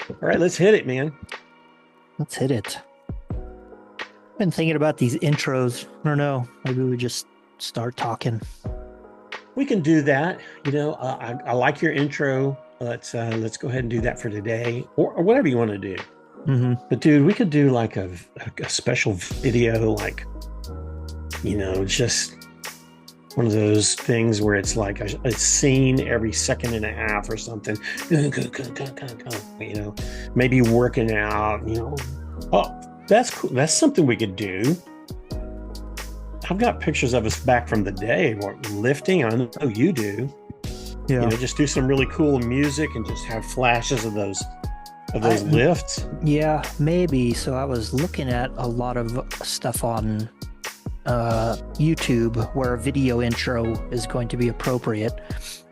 All right, let's hit it, man. Let's hit it. Been thinking about these intros. I don't know. Maybe we just start talking. We can do that. I like your intro. Let's go ahead and do that for today, or whatever you want to do. Hmm. But dude, we could do like a special video, like just one of those things where it's like a scene every second and a half or something. Maybe working out. Oh, that's cool. That's something we could do. I've got pictures of us back from the day lifting. I know you do. Yeah. Just do some really cool music and just have flashes of those I lifts. yeah, maybe. So I was looking at a lot of stuff on YouTube where a video intro is going to be appropriate.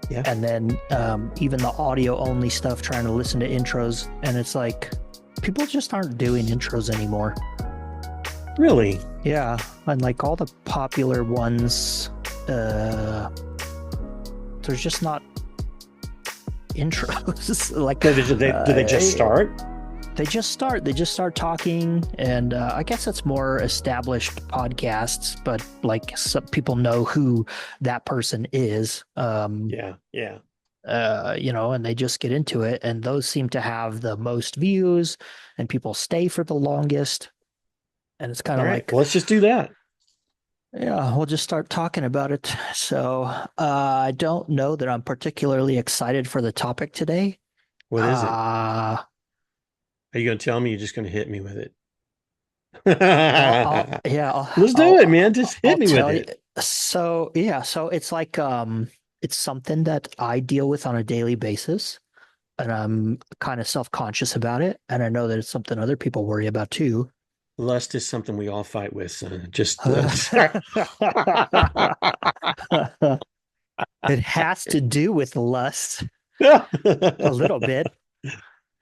Yeah. And then even the audio only stuff, trying to listen to intros. And it's like people just aren't doing intros anymore. Really? Yeah. And like all the popular ones, there's just not intros. Like, Do they just start? They just start talking, and I guess it's more established podcasts, but like some people know who that person is. Yeah. Yeah. And they just get into it, and those seem to have the most views, and people stay for the longest. And it's kind All of right. like, Well, let's just do that. yeah, we'll just start talking about it. So I don't know that I'm particularly excited for the topic today. What is it? Uh, Are you going to tell me? You're just going to hit me with it? yeah, Let's do it, man. Just I'll hit me with tell you. it. So yeah, so it's like it's something that I deal with on a daily basis, and I'm kind of self-conscious about it, and I know that it's something other people worry about too. Lust is something we all fight with, son. It has to do with lust a little bit.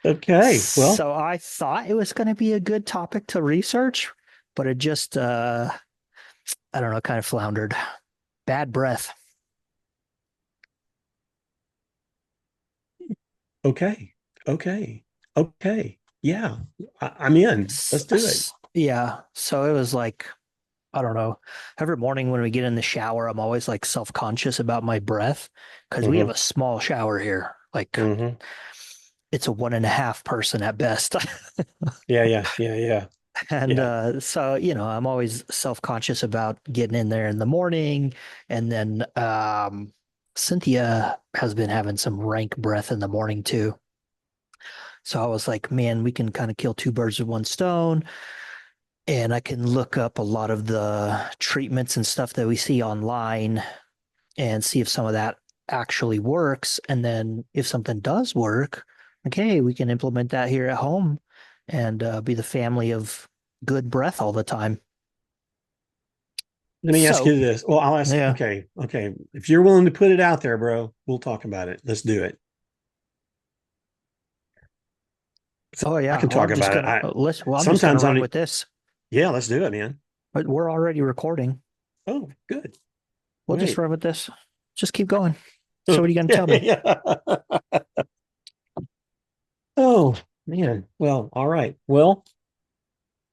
Okay. Well, So I thought it was going to be a good topic to research, but it just I don't know, kind of floundered. Bad breath. okay. Okay. Okay. Yeah. I'm in. Let's do it. Yeah. So it was like, I don't know. Every morning when we get in the shower, I'm always like self-conscious about my breath because we have Hmm. a small shower here. Like Hmm. it's a 1.5 person at best. Yeah. Yeah. Yeah. Yeah. And Yeah. so, I'm always self-conscious about getting in there in the morning. And then Cynthia has been having some rank breath in the morning too. So I was like, man, we can kind of kill two birds with one stone. And I can look up a lot of the treatments and stuff that we see online and see if some of that actually works. And then if something does work, okay, we can implement that here at home and be the family of good breath all the time. Let me ask So, you this. Well, I'll ask. yeah. Okay. Okay. If you're willing to put it out there, bro, we'll talk about it. Let's do it. So Oh, I yeah. can Well, talk about it. I'm just gonna Sometimes run I'm, with this. yeah, let's do it, man. But we're already recording. Oh, good. We'll just Great. run with this. Just keep going. So, what are you gonna tell me? Okay. Oh, man. Well, all right. Well,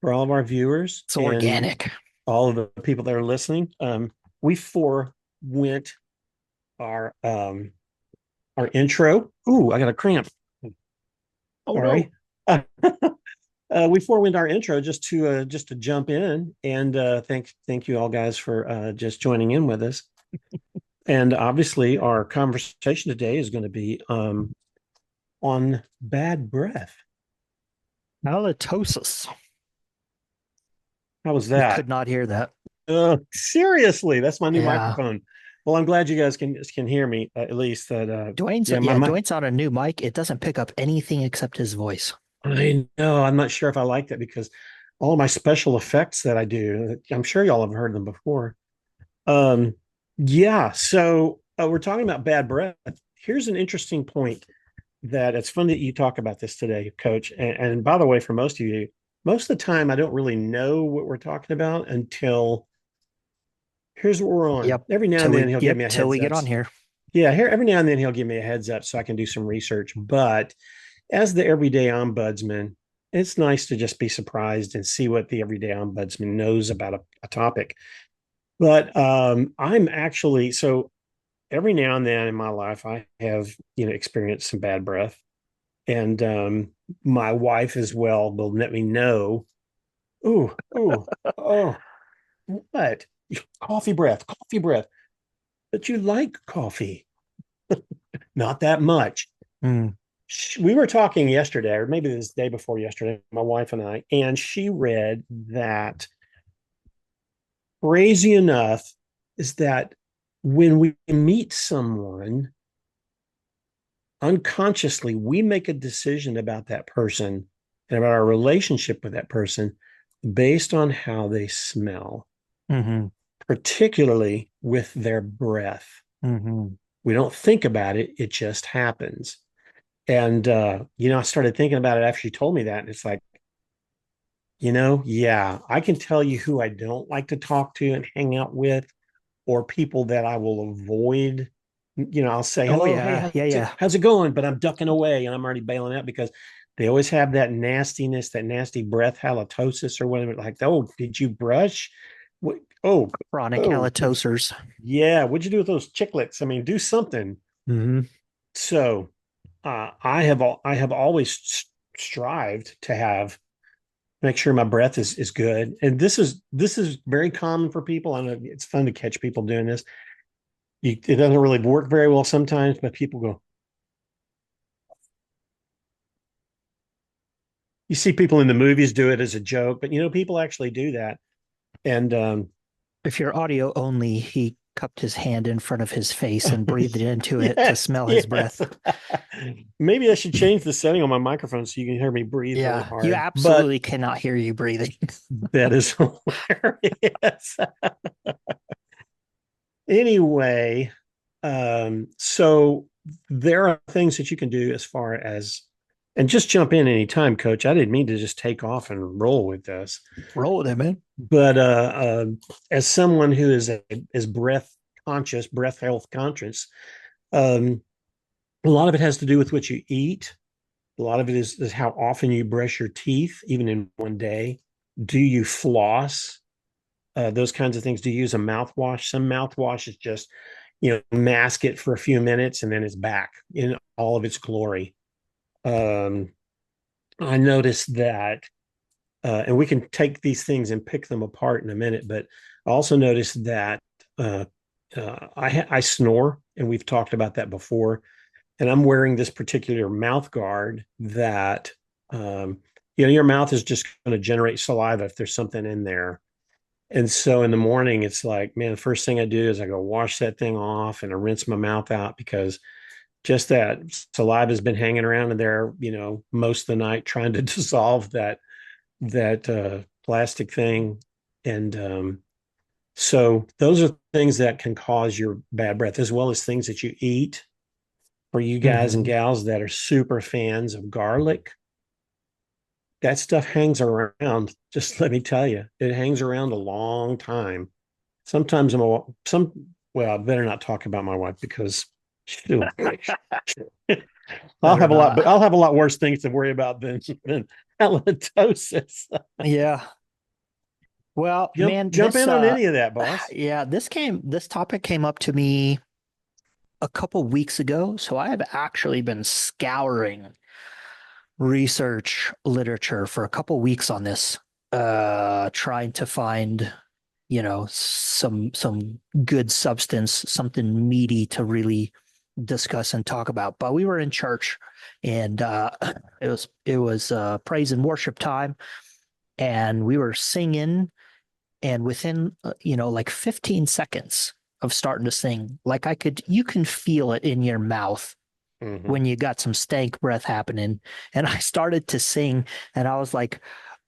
for all of our viewers It's and organic. all of the people that are listening, we forewent our intro. Ooh, I got a cramp. Oh Sorry. no. We forewent our intro just to jump in and thank you all guys for just joining in with us. And obviously, our conversation today is going to be on bad breath. Halitosis. How was You that? could not hear that. Seriously, that's my new Yeah. microphone. Well, I'm glad you guys can hear me at least. That Dwayne's yeah, yeah, Dwayne's on a new mic. It doesn't pick up anything except his voice. I know. I'm not sure if I like that because all of my special effects that I do, I'm sure y'all have heard them before. Um, yeah. So we're talking about bad breath. Here's an interesting point that it's fun that you talk about this today, Coach. And by the way, for most of you, most of the time I don't really know what we're talking about until here's what we're on. Yep. Every now and then he'll give me a Till we heads get up. on here. Yeah, here every now and then he'll give me a heads up so I can do some research. But as the everyday ombudsman, it's nice to just be surprised and see what the everyday ombudsman knows about a topic. But I'm actually so every now and then in my life, I have experienced some bad breath, and my wife as well will let me know. Oh, oh, oh, what? Coffee breath. But you like coffee, not that much. Mm. We were talking yesterday, or maybe this day before yesterday, my wife and I, and she read that crazy enough is that when we meet someone, unconsciously, we make a decision about that person and about our relationship with that person based on how they smell, Hmm. particularly with their breath. Hmm. We don't think about it, it just happens. And, I started thinking about it after she told me that. And it's like, yeah, I can tell you who I don't like to talk to and hang out with, or people that I will avoid. I'll say, Oh hello, hey, yeah, yeah, yeah. how's it going? But I'm ducking away and I'm already bailing out because they always have that nastiness, that nasty breath halitosis or whatever. Like, oh, did you brush? What? Oh, Chronic oh, halitosis. yeah. What'd you do with those chiclets? I mean, do something. Hmm. So, I have always strived to have make sure my breath is good. And this is very common for people. I know it's fun to catch people doing this. It doesn't really work very well sometimes, but people go, you see people in the movies do it as a joke, but people actually do that. And If you're audio only, he cupped his hand in front of his face and breathed into it to yes, smell his yes. breath. Maybe I should change the setting on my microphone so you can hear me breathe really Yeah, you hard. But absolutely cannot hear you breathing. that is hilarious. Anyway, so there are things that you can do as far as, and just jump in anytime, coach. I didn't mean to just take off and roll with this, Roll with it, man. but as someone who is breath conscious, breath health conscious, um, a lot of it has to do with what you eat. A lot of it is how often you brush your teeth, even in one day. Do you floss? Those kinds of things. Do you use a mouthwash? Some mouthwash is just, mask it for a few minutes and then it's back in all of its glory. Um, I noticed that, and we can take these things and pick them apart in a minute, but I also noticed that uh, I snore, and we've talked about that before. And I'm wearing this particular mouth guard that, um, your mouth is just going to generate saliva if there's something in there. And so in the morning, it's like, man, the first thing I do is I go wash that thing off and I rinse my mouth out because just that saliva has been hanging around in there, most of the night trying to dissolve that plastic thing. And so those are things that can cause your bad breath, as well as things that you eat. For you guys and Hmm. gals that are super fans of garlic, that stuff hangs around. Just let me tell you, it hangs around a long time. Sometimes well, I better not talk about my wife because Better not. I'll have a lot worse things to worry about than halitosis. Yeah. Well, man, Jump in on any of that, boss. yeah, this topic came up to me a couple weeks ago, so I have actually been scouring research literature for a couple weeks on this, trying to find, some good substance, something meaty to really discuss and talk about. But we were in church and it was praise and worship time, and we were singing, and within like 15 seconds of starting to sing, like you can feel it in your mouth Mm-hmm. when you got some stank breath happening. And I started to sing and I was like,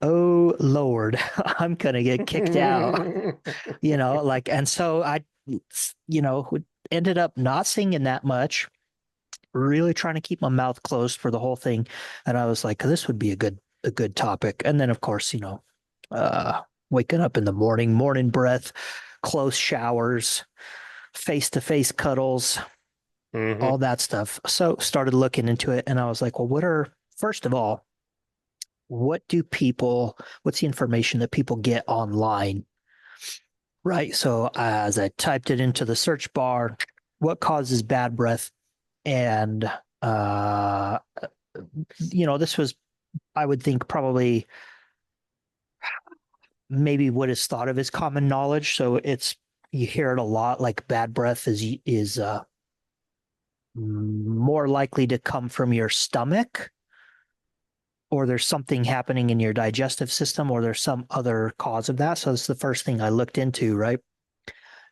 oh Lord, I'm gonna get kicked out. Like, and so I, ended up not singing that much, really trying to keep my mouth closed for the whole thing. And I was like, this would be a good topic. And then of course, uh waking up in the morning breath, close showers, face to face cuddles, Mm-hmm. all that stuff. So started looking into it and I was like, well, what are first of all, what's the information that people get online? Right. So as I typed it into the search bar, what causes bad breath? And, uh, this was, I would think, probably maybe what is thought of as common knowledge. So you hear it a lot, like bad breath is more likely to come from your stomach, or there's something happening in your digestive system, or there's some other cause of that. So that's the first thing I looked into, right?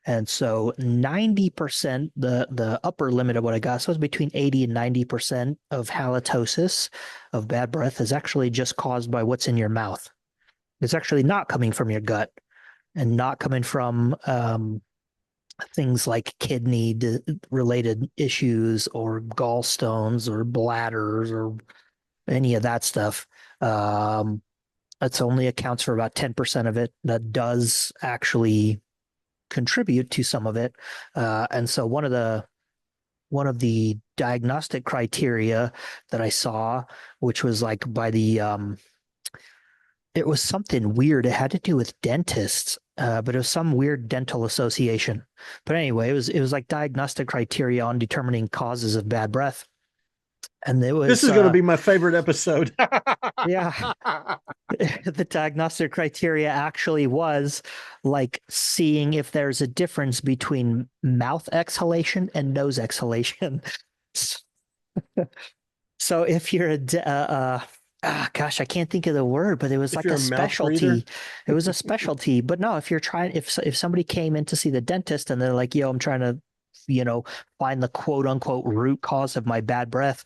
And so 90%, the upper limit of what I got, so it's between 80 and 90% of halitosis, of bad breath, is actually just caused by what's in your mouth. It's actually not coming from your gut and not coming from things like kidney related issues or gallstones or bladders or any of that stuff. It's only accounts for about 10% of it that does actually contribute to some of it. And so one of the diagnostic criteria that I saw, which was like by the it was something weird. It had to do with dentists, but it was some weird dental association. But anyway, it was like diagnostic criteria on determining causes of bad breath. And it This was is going to be my favorite episode. yeah, the diagnostic criteria actually was like seeing if there's a difference between mouth exhalation and nose exhalation. So if you're gosh, I can't think of the word, but it was If like you're a a mouth breather, specialty. It was a specialty. But no, if somebody came in to see the dentist and they're like, "Yo, I'm trying to, find the quote unquote root cause of my bad breath,"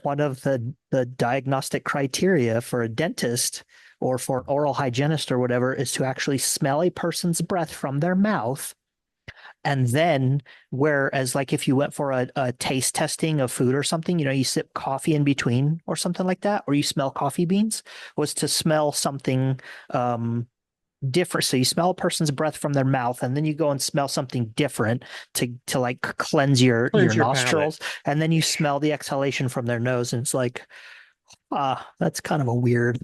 one of the diagnostic criteria for a dentist or for an oral hygienist or whatever is to actually smell a person's breath from their mouth. And then, whereas like if you went for a taste testing of food or something, you sip coffee in between or something like that, or you smell coffee beans, was to smell something different. So you smell a person's breath from their mouth, and then you go and smell something different to like cleanse your cleanse your palate. nostrils, and then you smell the exhalation from their nose, and it's like, that's kind of a weird,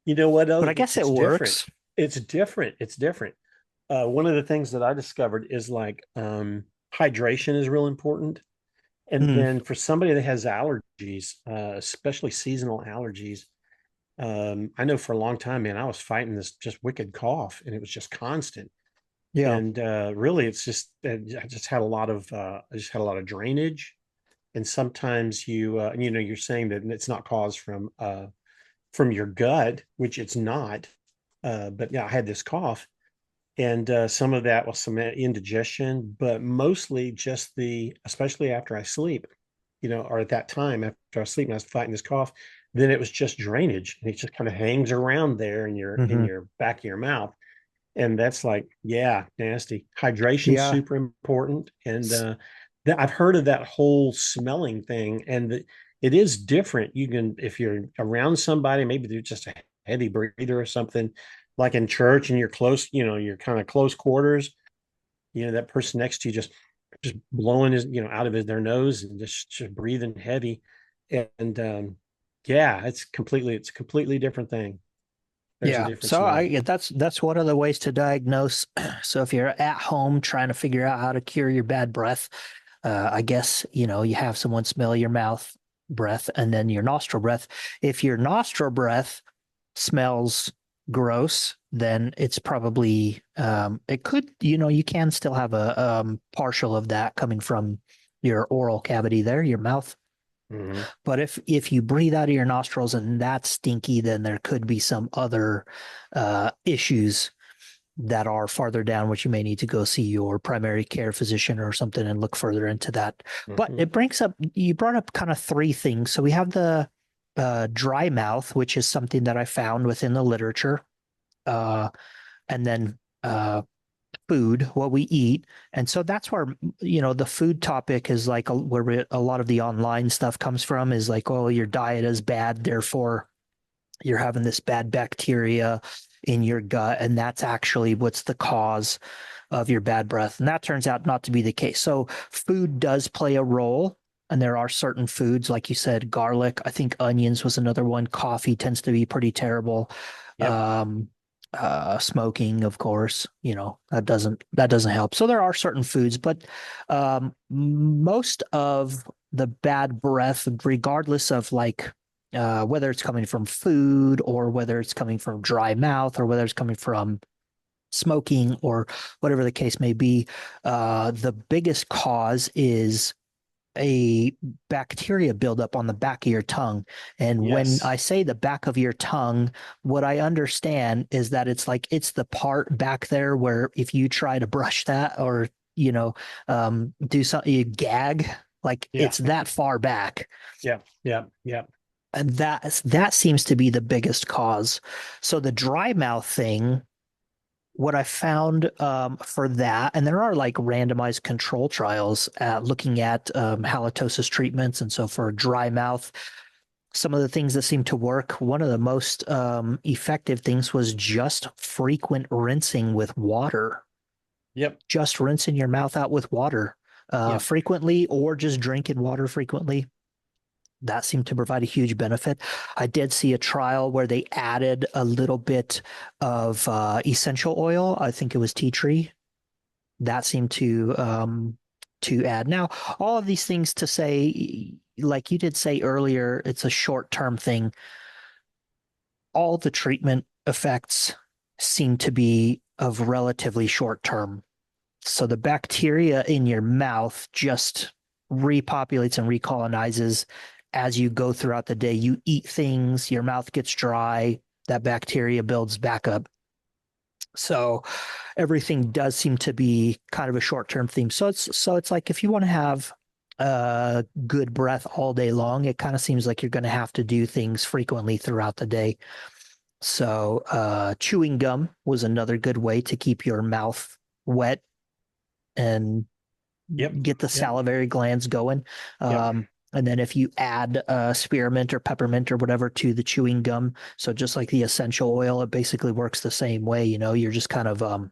You know what? but Else? I guess it It's different. works. It's different. It's different. One of the things that I discovered is like hydration is real important. And Mm, then for somebody that has allergies, especially seasonal allergies, I know for a long time, man, I was fighting this just wicked cough, and it was just constant. yeah. And really, it's just I just had a lot of I just had a lot of drainage, and sometimes you're saying that it's not caused from your gut, which it's not. But yeah, I had this cough, and some of that was some indigestion, but mostly just especially after I sleep, or at that time after I sleep and I was fighting this cough, then it was just drainage, and it just kind of hangs around there in your in Hmm. your back of your mouth, and that's like, yeah, nasty. Hydration Yeah. super important, and I've heard of that whole smelling thing, and it is different. You can, if you're around somebody, maybe they're just a heavy breather or something, like in church, and you're close, you're kind of close quarters. That person next to you just blowing out of their nose and just breathing heavy, and yeah, it's a completely different thing. There's a Yeah. different So smell. that's one of the ways to diagnose. So if you're at home trying to figure out how to cure your bad breath, I guess, you have someone smell your mouth breath and then your nostril breath. If your nostril breath smells gross, then it's probably it could, you can still have a partial of that coming from your oral cavity there, your mouth. Hmm. But if you breathe out of your nostrils and that's stinky, then there could be some other issues that are farther down, which you may need to go see your primary care physician or something and look further into that. But Hmm. it brings up, you brought up kind of three things. So we have the dry mouth, which is something that I found within the literature, uh, and then food, what we eat. And so that's where, the food topic is like where a lot of the online stuff comes from, is like, oh, your diet is bad, therefore you're having this bad bacteria in your gut, and that's actually what's the cause of your bad breath. And that turns out not to be the case. So food does play a role. And there are certain foods, like you said, garlic. I think onions was another one. Coffee tends to be pretty terrible. Yep. Um, Smoking, of course, that doesn't help. So there are certain foods, but most of the bad breath, regardless of like whether it's coming from food or whether it's coming from dry mouth or whether it's coming from smoking or whatever the case may be, the biggest cause is a bacteria buildup on the back of your tongue. And when Yes. I say the back of your tongue, what I understand is that it's the part back there where if you try to brush that or, do something, you gag, like Yeah. it's that far back. Yeah. Yeah. Yeah. And that seems to be the biggest cause. So the dry mouth thing, what I found for that, and there are like randomized control trials looking at halitosis treatments. And so for dry mouth, some of the things that seem to work, one of the most effective things was just frequent rinsing with water, Yep. just rinsing your mouth out with water Yep. frequently or just drinking water frequently. That seemed to provide a huge benefit. I did see a trial where they added a little bit of essential oil. I think it was tea tree. That seemed to add. Now, all of these things to say, like you did say earlier, it's a short-term thing. All the treatment effects seem to be of relatively short term. So the bacteria in your mouth just repopulates and recolonizes as you go throughout the day. You eat things, your mouth gets dry, that bacteria builds back up. So everything does seem to be kind of a short-term theme. So it's like if you want to have good breath all day long, it kind of seems like you're going to have to do things frequently throughout the day. So chewing gum was another good way to keep your mouth wet and Yep. get the Yep. salivary glands going. Yep. And then if you add spearmint or peppermint or whatever to the chewing gum, so just like the essential oil, it basically works the same way. You're just kind of uh,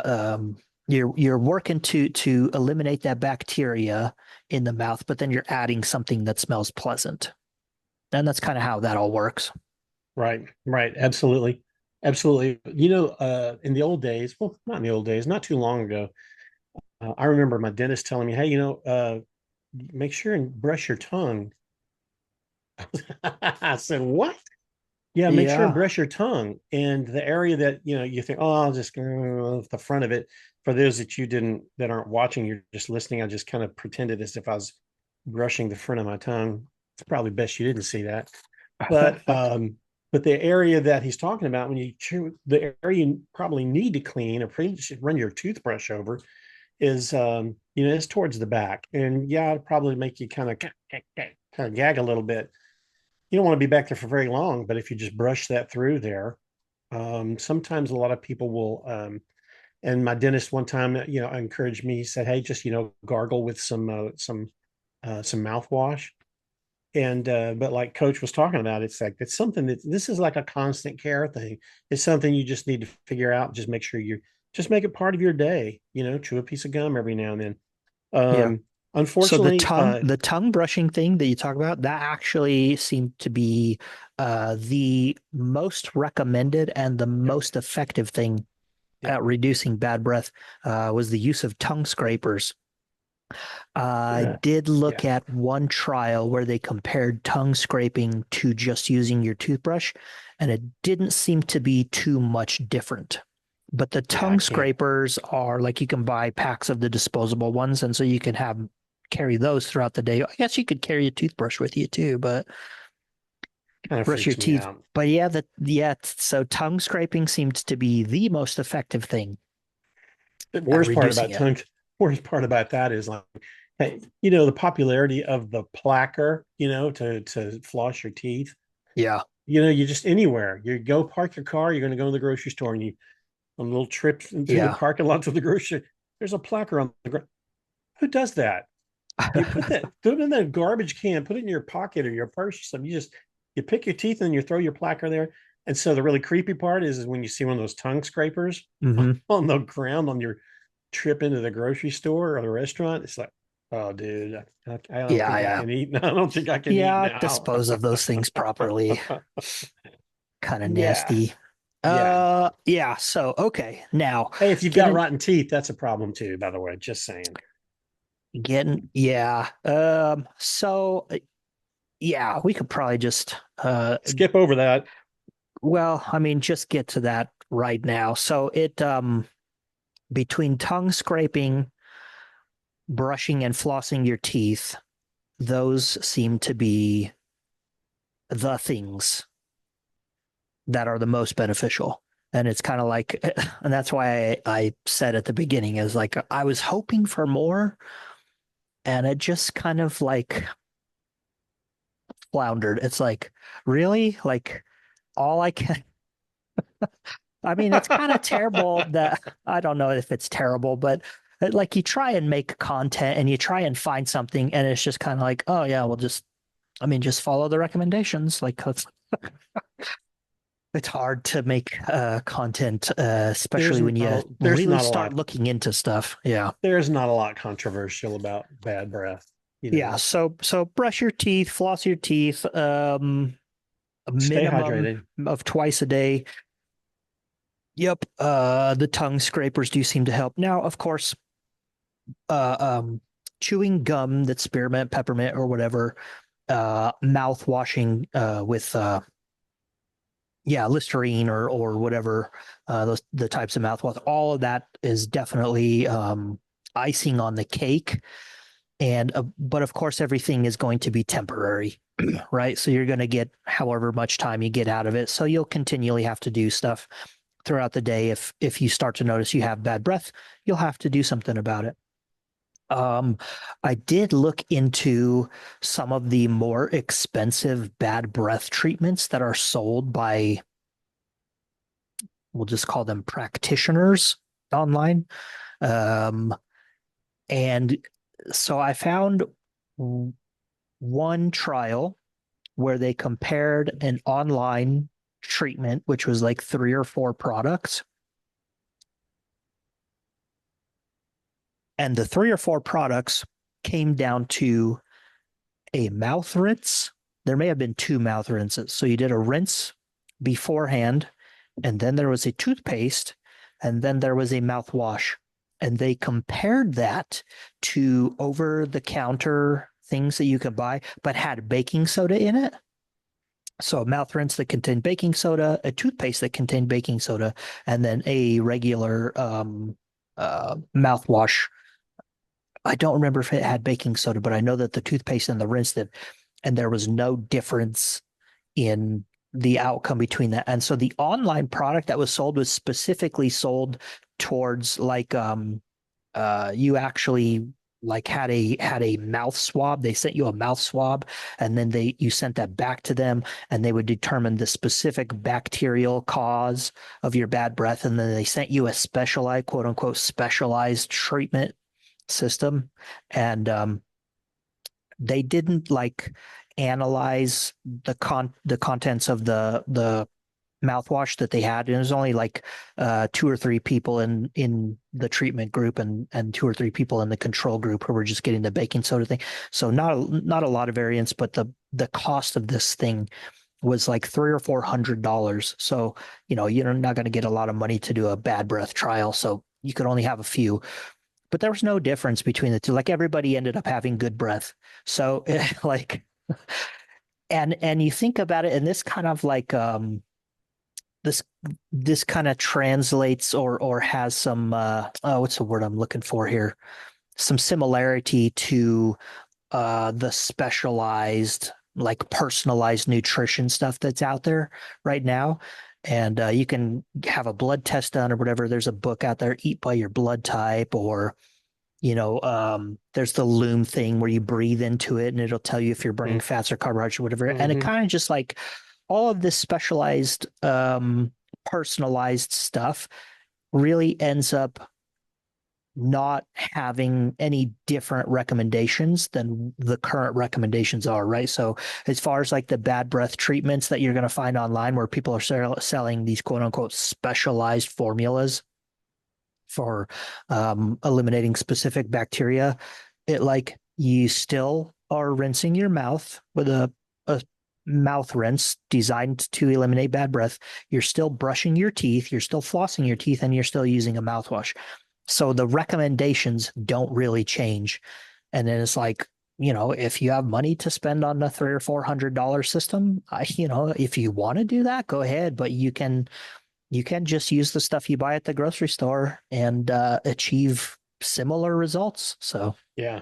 um, you're working to eliminate that bacteria in the mouth, but then you're adding something that smells pleasant, and that's kind of how that all works. Right. Right. Absolutely. Absolutely. In the old days, well, not in the old days, not too long ago, I remember my dentist telling me, "Hey, make sure and brush your tongue." I said, "What?" Yeah, make sure and Yeah. brush your tongue. And the area that, you think, oh, I'll just go the front of it. For those that aren't watching, you're just listening. I just kind of pretended as if I was brushing the front of my tongue. It's probably best you didn't see that. But but the area that he's talking about when you chew, the area you probably need to clean or should run your toothbrush over is it's towards the back. And yeah, it'll probably make you kind of gag a little bit. You don't want to be back there for very long, but if you just brush that through there, sometimes a lot of people will. And my dentist one time, encouraged me. He said, "Hey, just gargle with some mouthwash." And but like Coach was talking about, it's like it's something that this is like a constant care thing. It's something you just need to figure out. Just make sure you just make it part of your day. Chew a piece of gum every now and then. Yeah. Um, So the unfortunately, tongue, the tongue brushing thing that you talk about, that actually seemed to be the most recommended and the yep, most effective thing yep, at reducing bad breath was the use of tongue scrapers. I yeah, did yeah, look at one trial where they compared tongue scraping to just using your toothbrush, and it didn't seem to be too much different. But the yeah. I tongue can't scrapers are like you can buy packs of the disposable ones, and so you can carry those throughout the day. I guess you could carry a toothbrush with you too, but kind of brush your freaks me teeth. out. But so tongue scraping seems to be the most effective thing The at worst part reducing about it. worst part about that is like, hey, the popularity of the placker, to floss your teeth. Yeah. You just anywhere you go park your car, you're going to go to the grocery store and you on a little trip through the Yeah. parking lot to the grocery. There's a placker on the ground. Who does that? You put it in that garbage can, put it in your pocket or your purse or something. You pick your teeth and you throw your placker there. And so the really creepy part is when you see one of those tongue scrapers hmm on the ground on your trip into the grocery store or the restaurant. It's like, Oh, dude, I don't Yeah, think I yeah. can eat. I don't think I can eat Yeah, now. dispose of those things properly. Kind of Yeah, nasty. yeah. Yeah, so okay. Now, Hey, if you've got getting rotten teeth, that's a problem too, by the way. Just saying. getting yeah. Yeah, we could probably just Skip over that. well, I mean, just get to that right now. So it between tongue scraping, brushing and flossing your teeth, those seem to be the things that are the most beneficial. And it's kind of like, and that's why I said at the beginning is like, I was hoping for more and it just kind of like floundered. It's like, really? Like, all I can, I mean, it's kind of terrible that I don't know if it's terrible, but like you try and make content and you try and find something and it's just kind of like, oh, yeah, I mean, just follow the recommendations. Like, it's hard to make content, there's especially when you there's really not a start lot looking into stuff. Yeah. there's not a lot controversial about bad breath. You Yeah. know, So brush your teeth, floss your teeth, a stay minimum hydrated. of twice a day. Yep. The tongue scrapers do seem to help. Now, of course, uh, um, chewing gum that's spearmint, peppermint, or whatever, mouth washing with yeah, Listerine or whatever, those the types of mouthwash. All of that is definitely icing on the cake. And but of course, everything is going to be temporary, right? So you're going to get however much time you get out of it. So you'll continually have to do stuff throughout the day. If you start to notice you have bad breath, you'll have to do something about it. Um, I did look into some of the more expensive bad breath treatments that are sold by, we'll just call them practitioners online. Um, and so I found one trial where they compared an online treatment, which was like 3 or 4 products. And the 3 or 4 products came down to a mouth rinse. There may have been 2 mouth rinses. So you did a rinse beforehand, and then there was a toothpaste, and then there was a mouthwash. And they compared that to over the counter things that you could buy, but had baking soda in it. So a mouth rinse that contained baking soda, a toothpaste that contained baking soda, and then a regular mouthwash. I don't remember if it had baking soda, but I know that the toothpaste and the rinse did, and there was no difference in the outcome between that. And so the online product that was sold was specifically sold towards like you actually like had a mouth swab. They sent you a mouth swab and then you sent that back to them and they would determine the specific bacterial cause of your bad breath. And then they sent you a specialized, quote unquote, specialized treatment system. And they didn't like analyze the contents of the mouthwash that they had. And it was only like 2 or 3 people in the treatment group and 2 or 3 people in the control group who were just getting the baking soda thing. So not a lot of variance, but the cost of this thing was like $300 or $400. So, you're not going to get a lot of money to do a bad breath trial. So you could only have a few, but there was no difference between the two. Like everybody ended up having good breath. So like, and you think about it, and this kind of like this this kind of translates or has some what's the word I'm looking for here? Some similarity to the specialized like personalized nutrition stuff that's out there right now. And you can have a blood test done or whatever. There's a book out there, Eat by Your Blood Type, or there's the Loom thing where you breathe into it and it'll tell you if you're burning fats or carbohydrates or whatever. And it Mm-hmm. kind of just like all of this specialized, personalized stuff really ends up not having any different recommendations than the current recommendations are, right? So as far as like the bad breath treatments that you're going to find online where people are selling these quote unquote specialized formulas for eliminating specific bacteria, it like You still are rinsing your mouth with a mouth rinse designed to eliminate bad breath. You're still brushing your teeth, you're still flossing your teeth, and you're still using a mouthwash. So the recommendations don't really change. And then it's like, if you have money to spend on a $300 or $400 system, if you want to do that, go ahead. But you can just use the stuff you buy at the grocery store and achieve similar results. So Yeah.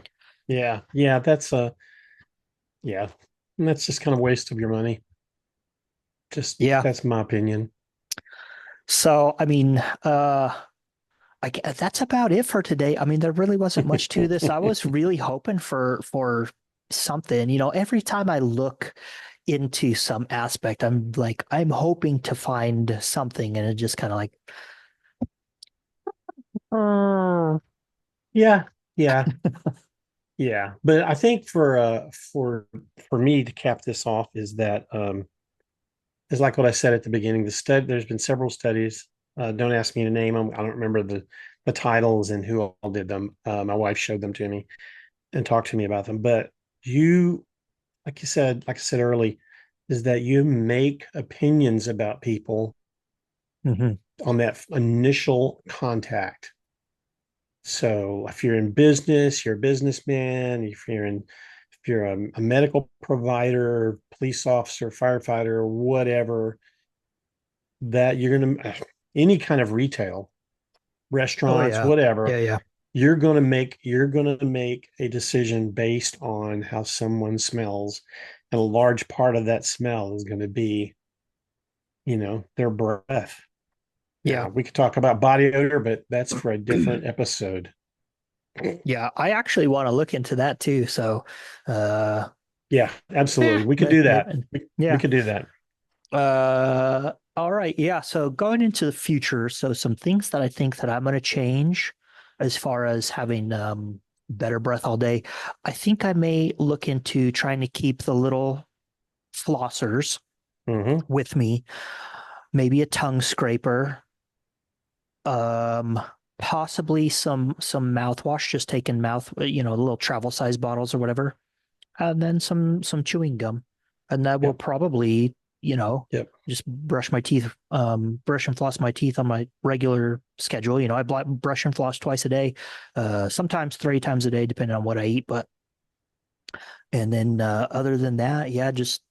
Yeah. Yeah. And that's just kind of waste of your money. Just yeah. that's my opinion. So I mean, that's about it for today. I mean, there really wasn't much to this. I was really hoping for something. Every time I look into some aspect, I'm hoping to find something, and it just kind of like, Yeah. Yeah. Yeah. But I think for me to cap this off is that is like what I said at the beginning. There's been several studies. Don't ask me to name them. I don't remember the titles and who all did them. My wife showed them to me and talked to me about them. But you, like I said early, is that you make opinions about people Mhm. on that initial contact. So if you're in business, you're a businessman. If you're a medical provider, police officer, firefighter, whatever, that you're going to any kind of retail, Oh restaurants, yeah, whatever, yeah, yeah, you're going to make a decision based on how someone smells, and a large part of that smell is going to be, their breath. yeah, Now, we could talk about body odor, but that's for a different episode. yeah. I actually want to look into that too. So, uh, Yeah, absolutely. yeah, We could do that. maybe, We yeah. could do that. All right. Yeah. So going into the future, so some things that I think that I'm going to change as far as having better breath all day. I think I may look into trying to keep the little flossers Hmm. with me, maybe a tongue scraper, um, possibly some mouthwash, just taking little travel size bottles or whatever, and then some chewing gum, and that will Yep. probably Yep. just brush my teeth, brush and floss my teeth on my regular schedule. I brush and floss twice a day, sometimes 3 times a day depending on what I eat. But and then other than that, yeah, just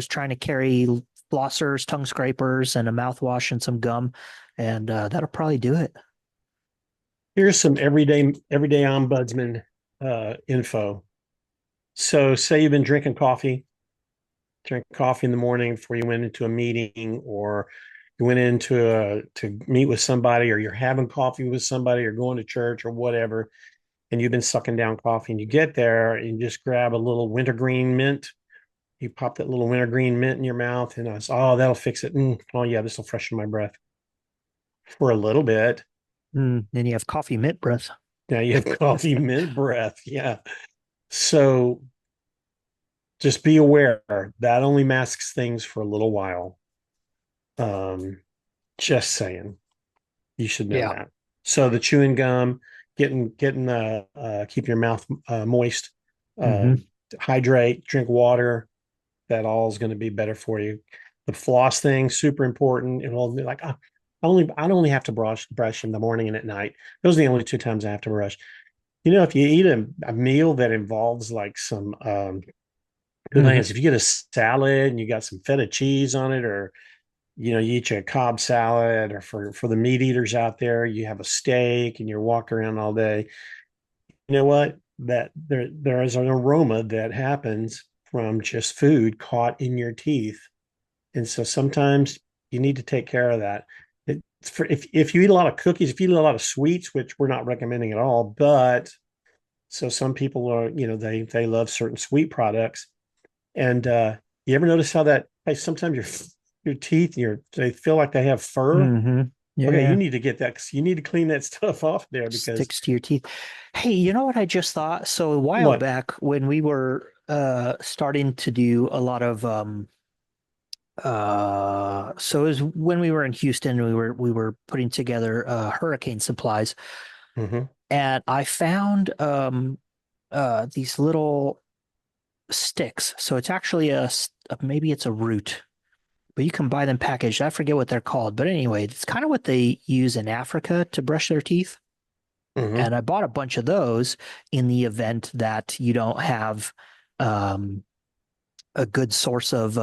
trying to carry flossers, tongue scrapers, and a mouthwash and some gum, and that'll probably do it. Here's some everyday ombudsman info. So, say you've been drink coffee in the morning before you went into a meeting, or you went into to meet with somebody, or you're having coffee with somebody, or going to church, or whatever, and you've been sucking down coffee, and you get there and you just grab a little wintergreen mint. You pop that little wintergreen mint in your mouth, and oh, that'll fix it. Oh yeah, this will freshen my breath for a little bit. Then you have coffee mint breath. Now you have coffee mint breath. Yeah. So just be aware that only masks things for a little while. Um, just saying, you should know Yeah. that. So the chewing gum, getting keep your mouth moist, Hmm. um, hydrate, drink water. That all is going to be better for you. The floss thing, super important. It'll be like I only have to brush in the morning and at night. Those are the only two times I have to brush. If you eat a meal that involves like some good Hmm. things, if you get a salad and you got some feta cheese on it, or you eat a Cobb salad, or for the meat eaters out there, you have a steak and you're walking around all day. You know what? That there is an aroma that happens from just food caught in your teeth, and so sometimes you need to take care of that. It's for if you eat a lot of cookies, if you eat a lot of sweets, which we're not recommending at all, but so some people are, they love certain sweet products. And you ever notice how that hey, sometimes your teeth, they feel like they have fur? Hmm. Okay, you Yeah. need to get that. You need to clean that stuff off there because Sticks to your teeth. Hey, you know what I just thought? So a while what? back when we were starting to do a lot of so it was when we were in Houston, we were putting together hurricane supplies, Hmm. and I found these little sticks. So it's actually maybe it's a root, but you can buy them packaged. I forget what they're called, but anyway, it's kind of what they use in Africa to brush their teeth. Hmm. And I bought a bunch of those in the event that you don't have um, a good source of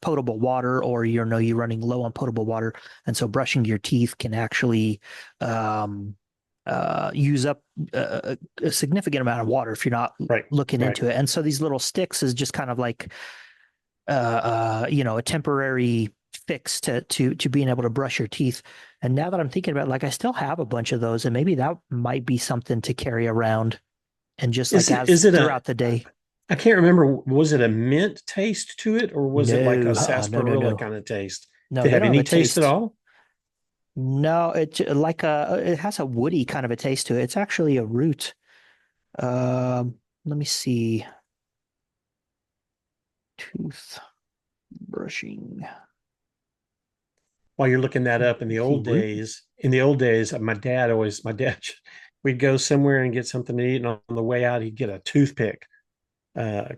potable water, or you're running low on potable water, and so brushing your teeth can actually um, use up a significant amount of water if you're not Right. looking Right. into it. And so these little sticks is just kind of like a temporary fix to being able to brush your teeth. And now that I'm thinking about it, like I still have a bunch of those, and maybe that might be something to carry around and just like Is as it a? throughout the day. I can't remember. Was it a mint taste to it, or was it like a No, sarsaparilla no. kind of taste? No, Did it they have don't have any a taste at taste. all? No, it has a woody kind of a taste to it. It's actually a root. Let me see. Tooth brushing. While you're looking that up, Let's see, root. in the old days, my dad, we'd go somewhere and get something to eat, and on the way out, he'd get a toothpick.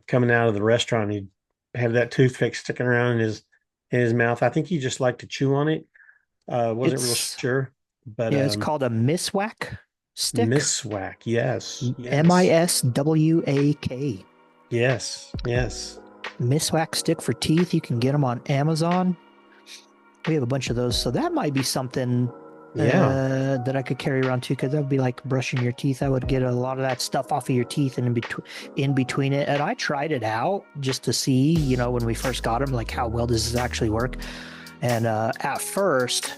Coming out of the restaurant, he'd have that toothpick sticking around in his mouth. I think he just liked to chew on it. Wasn't real It's sure, but Yeah, it's called a miswak stick. Miswak. Yes, yes, Miswak. yes, yes. Miswak stick for teeth. You can get them on Amazon. We have a bunch of those, so that might be something Yeah. that I could carry around too, because that would be like brushing your teeth. I would get a lot of that stuff off of your teeth and in between it. And I tried it out just to see, when we first got them, like how well does this actually work? And at first,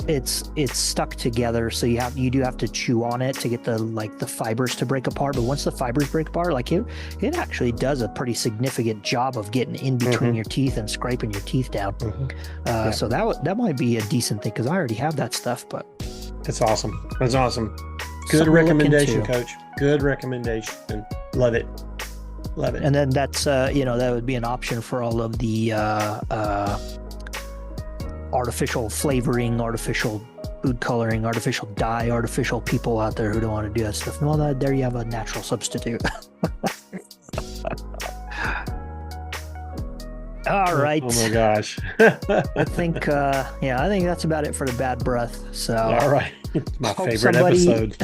it's stuck together, so you do have to chew on it to get the fibers to break apart. But once the fibers break apart, like it actually does a pretty significant job of getting in between Hmm. your teeth and scraping your teeth down. Hmm. Yeah. So that might be a decent thing, because I already have that stuff. But That's awesome. That's awesome. Good something to look recommendation, into. Coach. Good recommendation. Love it. Love it. And then that's that would be an option for all of the artificial flavoring, artificial food coloring, artificial dye, artificial people out there who don't want to do that stuff. Well, there you have a natural substitute. All right. Oh my gosh. I think that's about it for the bad breath. So All right. My hope favorite episode.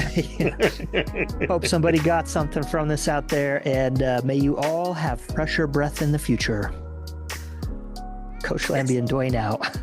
hope somebody got something from this out there, and may you all have fresher breath in the future. Coach Lambie and Dwayne out.